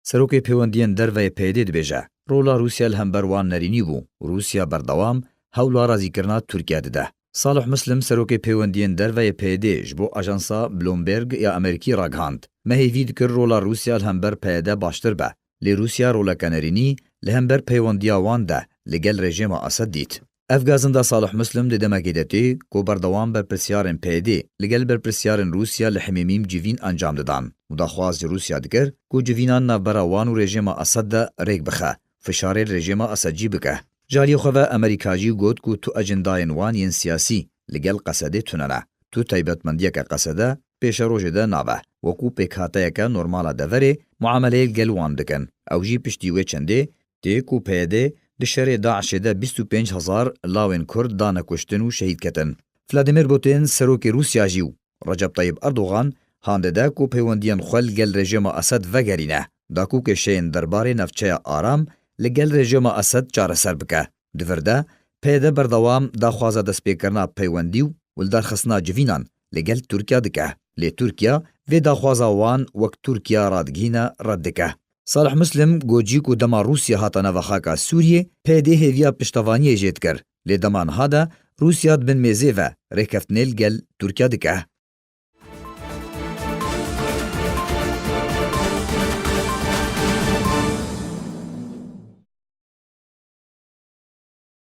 سەرۆکی پەیوەندیان دەرڤەیە پێدێ دبێژە ڕۆڵا رووسیا لە هەمبەر وان نەرینی بوو رووسیا بەردەوام هەوڵا ڕازیکردنا تورکیا دەدا ساڵح مسلم سەرۆکی پەیوەندیان دەرڤەیە پێدێژ بۆ ئاژانسا بلومبێرگ یا ئەمریکی ڕاگەاند مەهێوی دکرد ڕۆڵا رووسیا لە هەمبەر پەیەدە باشتر بە لێ رووسیا ڕۆڵەکە نەرینی لە هەمبەر پەیوەندیا واندا لەگەل ڕێژێما ئەسەد دیت ئەفگازندا ساڵح مسلم دەدەمەکی دەتێ کۆ بەردەوام بەرپرسیارن پێدێ لەگەل بەرپرسیارن رووسیا لە حمێمیم جیڤین ئەنجام دەدان و داخوازی رووسیا دکرد کۆ جیڤینان ناوبەرە وان و ڕێژێما ئەسەددا ڕێک بخە فشارێ ڕێژێما ئەسەدجی بکە جاریەخەوە ئەمریکاجی گوت کو تو ئەجندایên wan yên siyasî li gel qesedê tunene tu taybetmendiyeke qesede pêşa rojê de nabe wekû pêkhateyeke normala deverê muameleyê gel wan dikin ew jî piştî wê çendê tê ku PYD di şerê Daişê de 25,000 lawên Kurd dane kuştin û şehîd ketin. Vladimir Putin serokê Rûsya jî û Recep Tayyip Erdogan handide ku peywendiyên xwe li gel rejima Esed vegerîne dakûkê şeyên derbarê navçeya aram li gel rejima Esed çareser bike. Di vir de PYD berdewam daxwaza destpêkirina peywendî û wildarxistina civînan li gel Tirkiya dike. Lê Tirkiya vê daxwaza wan wek Tirkiya radigihîne red dike. Salih Muslim gocî ku dema Rûsya hata navexaka Sûriyê PYD hêviya piştevaniyê jê dikir. Lê dema niha de Rûsya dibin mêzê ve rêkeftinê li gel Tirkiya dike.